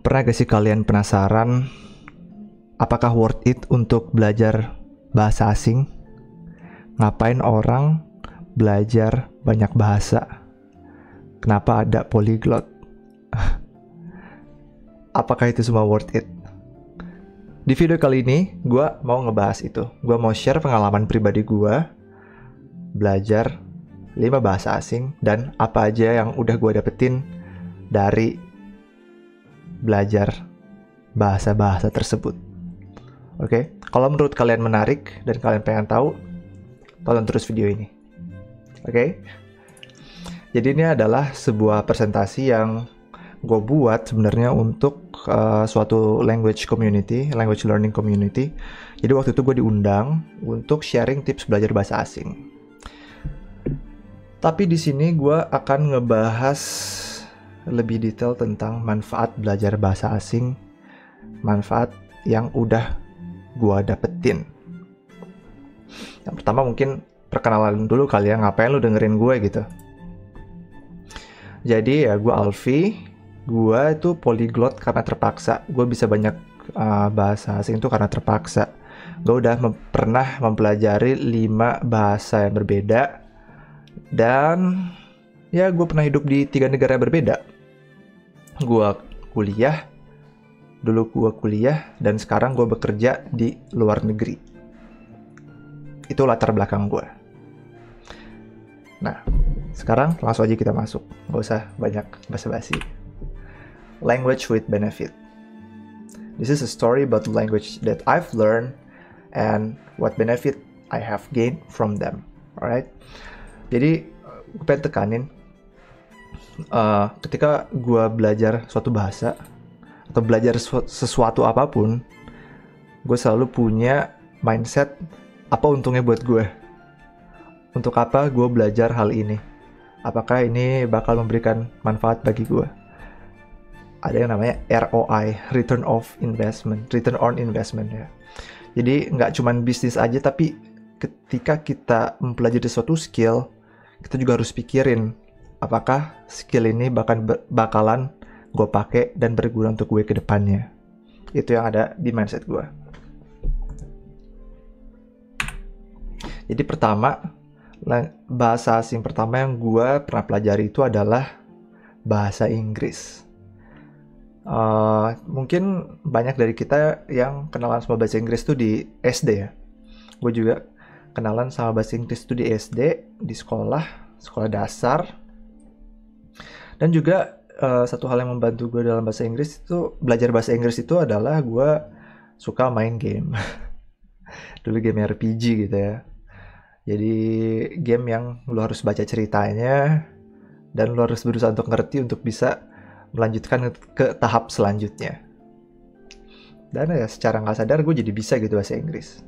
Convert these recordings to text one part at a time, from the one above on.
Pernah gak sih kalian penasaran apakah worth it untuk belajar bahasa asing? Ngapain orang belajar banyak bahasa? Kenapa ada polyglot? Apakah itu semua worth it? Di video kali ini, gue mau ngebahas itu. Gue mau share pengalaman pribadi gue belajar 5 bahasa asing dan apa aja yang udah gue dapetin dari belajar bahasa-bahasa tersebut. Oke, kalau menurut kalian menarik dan kalian pengen tahu, tonton terus video ini. Oke, jadi ini adalah sebuah presentasi yang gue buat sebenarnya untuk suatu language learning community. Jadi waktu itu gue diundang untuk sharing tips belajar bahasa asing. Tapi di sini gue akan ngebahas lebih detail tentang manfaat belajar bahasa asing, manfaat yang udah gue dapetin. Yang pertama mungkin perkenalan dulu kali ya, ngapain lu dengerin gue gitu. Jadi ya gue Alfi, gue itu polyglot karena terpaksa. Gue bisa banyak bahasa asing itu karena terpaksa. Gue udah pernah mempelajari 5 bahasa yang berbeda. Dan ya gue pernah hidup di 3 negara berbeda. Dulu gue kuliah dan sekarang gue bekerja di luar negeri. Itu latar belakang gue. Nah, sekarang langsung aja kita masuk. Gak usah banyak basa-basi. Language with benefit. This is a story about the language that I've learned and what benefit I have gained from them. Alright? Jadi, gue pengen tekanin ketika gue belajar suatu bahasa atau belajar sesuatu apapun, gue selalu punya mindset apa untungnya buat gue. Untuk apa gue belajar hal ini? Apakah ini bakal memberikan manfaat bagi gue? Ada yang namanya ROI, return on investment ya. Jadi nggak cuman bisnis aja, tapi ketika kita mempelajari suatu skill, kita juga harus pikirin apakah skill ini bakalan gue pakai dan berguna untuk gue ke depannya. Itu yang ada di mindset gue. Jadi pertama, bahasa asing pertama yang gue pernah pelajari itu adalah bahasa Inggris. Mungkin banyak dari kita yang kenalan sama bahasa Inggris tuh di SD ya. Gue juga kenalan sama bahasa Inggris tuh di SD, di sekolah dasar. Dan juga satu hal yang membantu gue dalam bahasa Inggris itu, belajar bahasa Inggris itu adalah gue suka main game. Dulu game RPG gitu ya. Jadi game yang lo harus baca ceritanya dan lo harus berusaha untuk ngerti untuk bisa melanjutkan ke tahap selanjutnya. Dan ya secara nggak sadar gue jadi bisa gitu bahasa Inggris.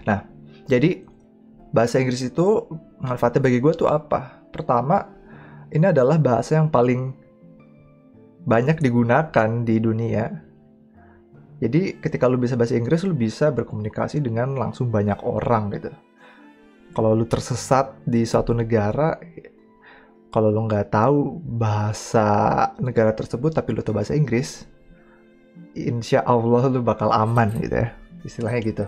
Nah, jadi bahasa Inggris itu manfaatnya bagi gue tuh apa? Pertama, ini adalah bahasa yang paling banyak digunakan di dunia. Jadi ketika lu bisa bahasa Inggris, lu bisa berkomunikasi dengan langsung banyak orang gitu. Kalau lu tersesat di suatu negara, kalau lu nggak tahu bahasa negara tersebut tapi lu tahu bahasa Inggris, insya Allah lu bakal aman gitu ya, istilahnya gitu.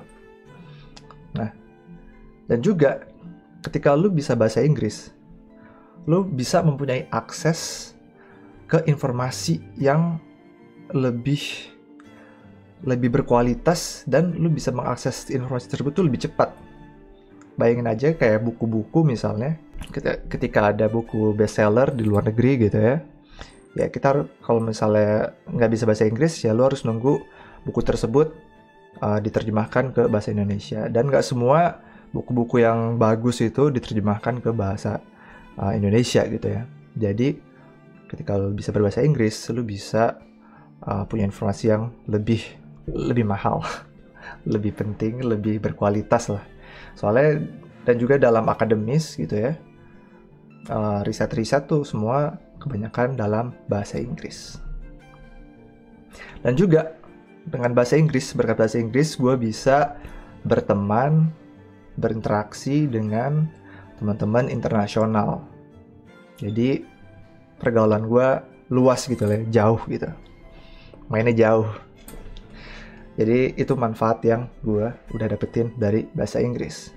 Nah, dan juga ketika lu bisa bahasa Inggris, lu bisa mempunyai akses ke informasi yang lebih berkualitas dan lu bisa mengakses informasi tersebut tuh lebih cepat. Bayangin aja kayak buku-buku misalnya, ketika ada buku bestseller di luar negeri gitu ya, ya kita kalau misalnya nggak bisa bahasa Inggris ya lu harus nunggu buku tersebut diterjemahkan ke bahasa Indonesia. Dan nggak semua buku-buku yang bagus itu diterjemahkan ke bahasa Indonesia gitu ya. Jadi ketika lu bisa berbahasa Inggris, lu bisa punya informasi yang lebih mahal, lebih penting, lebih berkualitas lah. Soalnya dan juga dalam akademis gitu ya, riset-riset tuh semua kebanyakan dalam bahasa Inggris. Dan juga dengan bahasa Inggris, berkat bahasa Inggris gue bisa berteman, berinteraksi dengan teman-teman internasional. Jadi pergaulan gue luas gitu lah, jauh gitu. Mainnya jauh. Jadi itu manfaat yang gue udah dapetin dari bahasa Inggris.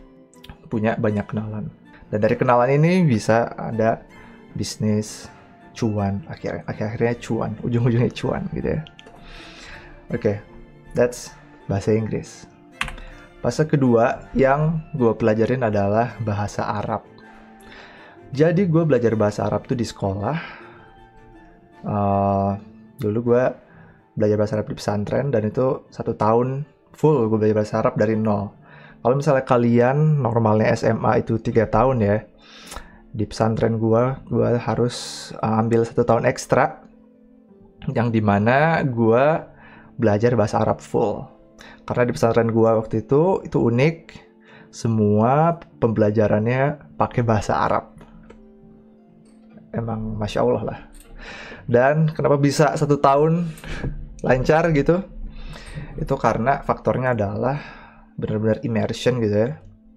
Punya banyak kenalan. Dan dari kenalan ini bisa ada bisnis, cuan, akhirnya cuan, ujung-ujungnya cuan gitu ya. Oke, that's bahasa Inggris. Bahasa kedua yang gue pelajarin adalah bahasa Arab. Jadi gue belajar bahasa Arab tuh di sekolah. Dulu gue belajar bahasa Arab di pesantren, dan itu 1 tahun full gue belajar bahasa Arab dari nol. Kalau misalnya kalian normalnya SMA itu 3 tahun ya, di pesantren gue harus ambil 1 tahun ekstra, yang dimana gue belajar bahasa Arab full. Karena di pesantren gue waktu itu unik, semua pembelajarannya pakai bahasa Arab. Emang Masya Allah lah. Dan kenapa bisa 1 tahun lancar gitu? Itu karena faktornya adalah benar-benar immersion gitu ya.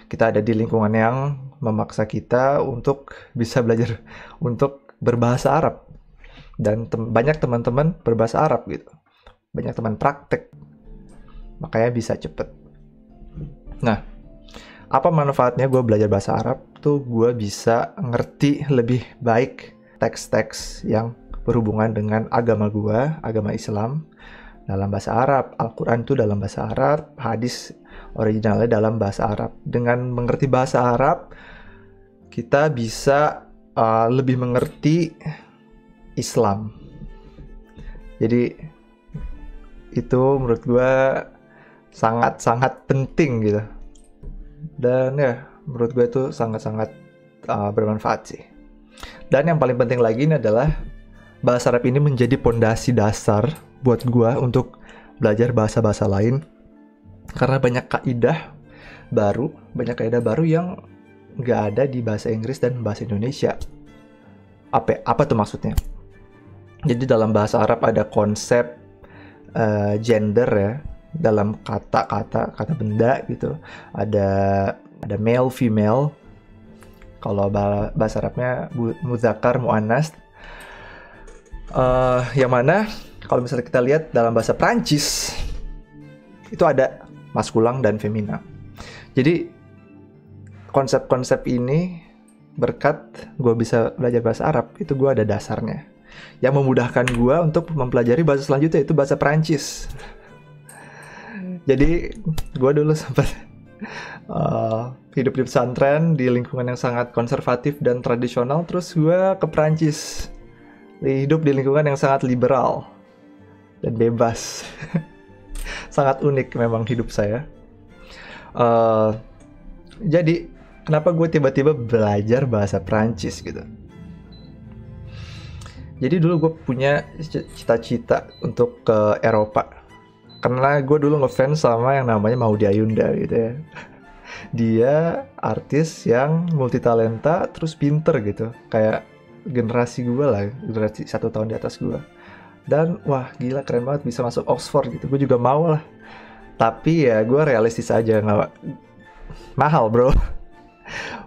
Kita ada di lingkungan yang memaksa kita untuk bisa belajar untuk berbahasa Arab. Dan banyak teman-teman berbahasa Arab gitu. Banyak teman praktek. Makanya bisa cepet. Nah, apa manfaatnya gue belajar bahasa Arab? Tuh gue bisa ngerti lebih baik teks-teks yang berhubungan dengan agama gue, agama Islam, dalam bahasa Arab. Al-Quran itu dalam bahasa Arab, hadis originalnya dalam bahasa Arab. Dengan mengerti bahasa Arab, kita bisa lebih mengerti Islam. Jadi itu menurut gue sangat-sangat penting gitu. Dan ya, menurut gue itu sangat-sangat bermanfaat sih. Dan yang paling penting lagi ini adalah bahasa Arab ini menjadi pondasi dasar buat gue untuk belajar bahasa-bahasa lain. Karena banyak kaidah baru yang nggak ada di bahasa Inggris dan bahasa Indonesia. Apa tuh maksudnya? Jadi dalam bahasa Arab ada konsep gender ya, dalam kata benda gitu. Ada male, female. Kalau bahasa Arabnya muzakkar, muannas. Yang mana kalau misalnya kita lihat dalam bahasa Prancis itu ada maskulang dan femina. Jadi konsep-konsep ini berkat gue bisa belajar bahasa Arab, itu gue ada dasarnya yang memudahkan gue untuk mempelajari bahasa selanjutnya, itu bahasa Prancis. Jadi gue dulu sempat hidup di pesantren di lingkungan yang sangat konservatif dan tradisional, terus gue ke Prancis, hidup di lingkungan yang sangat liberal dan bebas. Sangat unik memang hidup saya. Jadi kenapa gue tiba-tiba belajar bahasa Prancis gitu? Jadi dulu gue punya cita-cita untuk ke Eropa. Karena gue dulu ngefans sama yang namanya Maudy Ayunda gitu ya. Dia artis yang multitalenta terus pinter gitu. Kayak generasi gue lah, generasi 1 tahun di atas gue. Dan wah gila keren banget bisa masuk Oxford gitu. Gue juga mau lah. Tapi ya gue realistis aja, nggak mahal bro.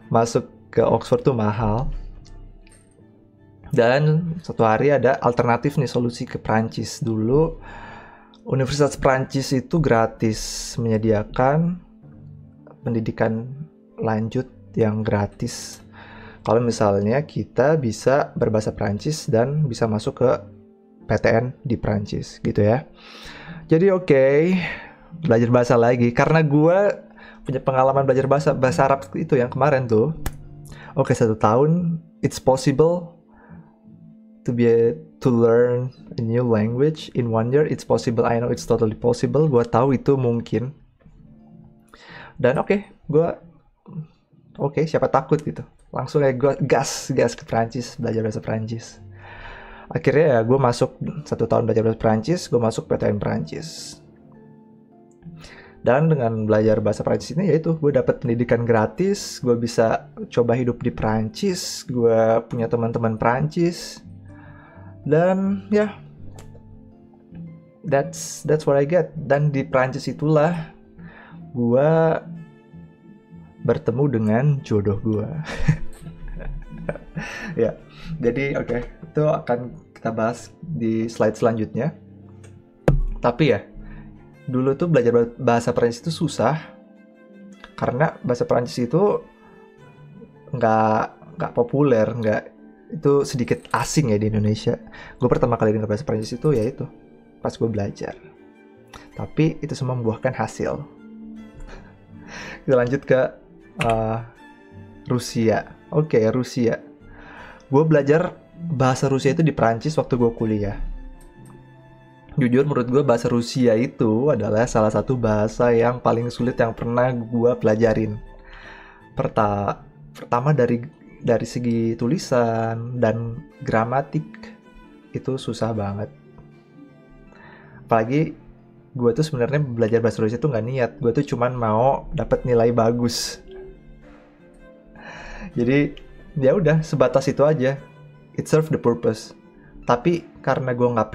Masuk ke Oxford tuh mahal. Dan suatu hari ada alternatif nih, solusi ke Prancis. Dulu Universitas Prancis itu gratis, menyediakan pendidikan lanjut yang gratis. Kalau misalnya kita bisa berbahasa Prancis dan bisa masuk ke PTN di Prancis gitu ya. Jadi oke, belajar bahasa lagi. Karena gue punya pengalaman belajar bahasa Arab itu yang kemarin tuh. Oke, 1 tahun, it's possible to learn a new language in 1 year. It's possible, I know it's totally possible. Gue tahu itu mungkin. Dan oke, siapa takut gitu. Langsung ya gue gas ke Prancis, belajar bahasa Prancis. Akhirnya ya gue masuk 1 tahun belajar bahasa Prancis, gue masuk PTN Prancis. Dan dengan belajar bahasa Prancis ini yaitu gue dapat pendidikan gratis, gue bisa coba hidup di Prancis, gue punya teman-teman Prancis. Dan ya, that's what I get. Dan di Prancis itulah gue bertemu dengan jodoh gue. Ya, jadi oke, itu akan kita bahas di slide selanjutnya. Tapi ya, dulu tuh belajar bahasa Perancis itu susah karena bahasa Perancis itu nggak populer, itu sedikit asing ya di Indonesia. Gue pertama kali dengar bahasa Perancis itu ya itu pas gue belajar. Tapi itu semua membuahkan hasil. Kita lanjut ke Rusia. Oke, Rusia. Gue belajar bahasa Rusia itu di Perancis waktu gue kuliah. Jujur menurut gue bahasa Rusia itu adalah salah satu bahasa yang paling sulit yang pernah gue pelajarin. Pertama dari segi tulisan dan gramatik itu susah banget. Apalagi gue tuh sebenarnya belajar bahasa Rusia tuh nggak niat. Gue tuh cuman mau dapat nilai bagus. Jadi ya udah sebatas itu aja. It serve the purpose. Tapi karena gue nggak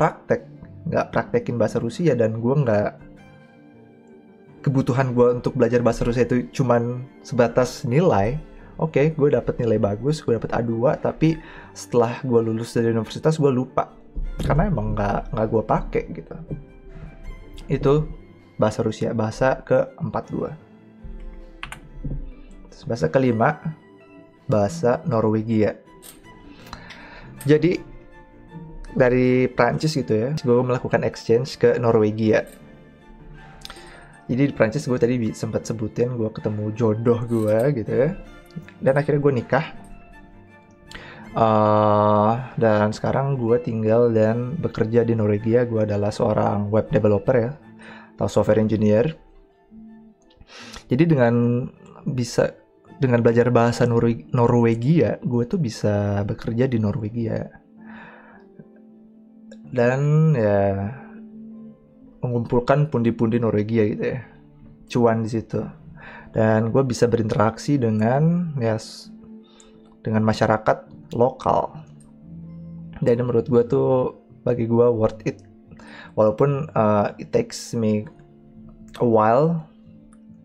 praktekin bahasa Rusia dan gue kebutuhan gue untuk belajar bahasa Rusia itu cuman sebatas nilai. Oke, gue dapet nilai bagus, gue dapet A2, tapi setelah gue lulus dari universitas gue lupa karena emang nggak gue pakai gitu. Itu bahasa Rusia, bahasa ke-4 gue. Terus bahasa kelima, bahasa Norwegia. Jadi dari Prancis gitu ya, gue melakukan exchange ke Norwegia. Jadi di Prancis gue tadi sempat sebutin gue ketemu jodoh gue gitu ya. Dan akhirnya gue nikah. Dan sekarang gue tinggal dan bekerja di Norwegia. Gue adalah seorang web developer ya, atau software engineer. Jadi dengan belajar bahasa Norwegia, gue tuh bisa bekerja di Norwegia. Dan ya mengumpulkan pundi-pundi Norwegia gitu ya, cuan di situ. Dan gue bisa berinteraksi dengan masyarakat lokal. Dan menurut gue tuh bagi gue worth it. Walaupun it takes me a while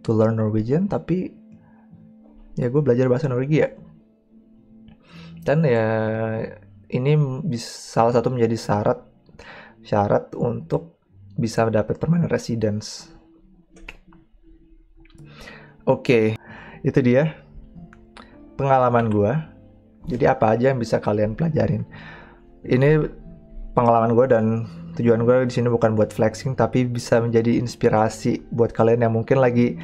to learn Norwegian, tapi ya gue belajar bahasa Norwegia. Dan ya ini salah satu menjadi syarat untuk bisa dapat permanent residence. Oke, itu dia pengalaman gue. Jadi apa aja yang bisa kalian pelajarin? Ini pengalaman gue dan tujuan gue di sini bukan buat flexing, tapi bisa menjadi inspirasi buat kalian yang mungkin lagi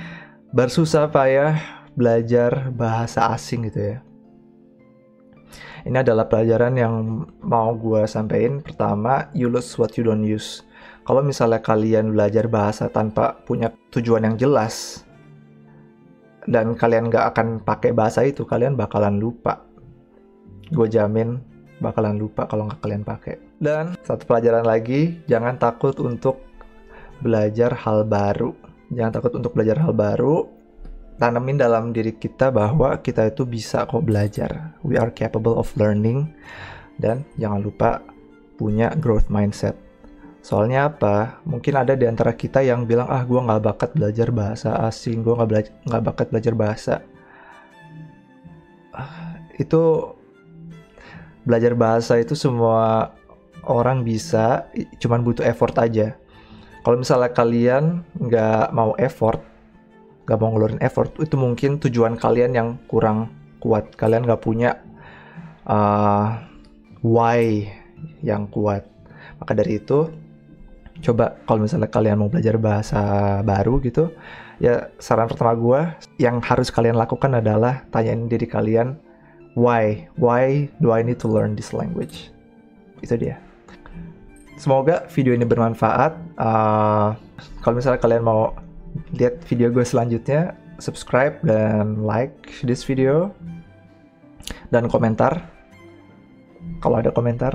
bersusah payah belajar bahasa asing gitu ya. Ini adalah pelajaran yang mau gue sampaikan. Pertama, you lose what you don't use. Kalau misalnya kalian belajar bahasa tanpa punya tujuan yang jelas, dan kalian gak akan pakai bahasa itu, kalian bakalan lupa. Gue jamin bakalan lupa kalau gak kalian pakai. Dan satu pelajaran lagi, jangan takut untuk belajar hal baru. Jangan takut untuk belajar hal baru. Tanemin dalam diri kita bahwa kita itu bisa kok belajar. We are capable of learning. Dan jangan lupa punya growth mindset. Soalnya apa? Mungkin ada di antara kita yang bilang, gue gak bakat belajar bahasa asing, gue gak bakat belajar bahasa. Itu belajar bahasa itu semua orang bisa, cuman butuh effort aja. Kalau misalnya kalian gak mau effort, gak mau ngeluarin effort, itu mungkin tujuan kalian yang kurang kuat. Kalian gak punya why yang kuat. Maka dari itu, coba kalau misalnya kalian mau belajar bahasa baru gitu, ya saran pertama gue yang harus kalian lakukan adalah tanyain diri kalian, why do I need to learn this language? Itu dia. Semoga video ini bermanfaat. Kalau misalnya kalian mau lihat video gue selanjutnya, subscribe dan like this video dan komentar kalau ada komentar.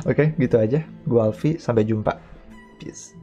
Oke, gitu aja. Gue Alfi, sampai jumpa. Peace.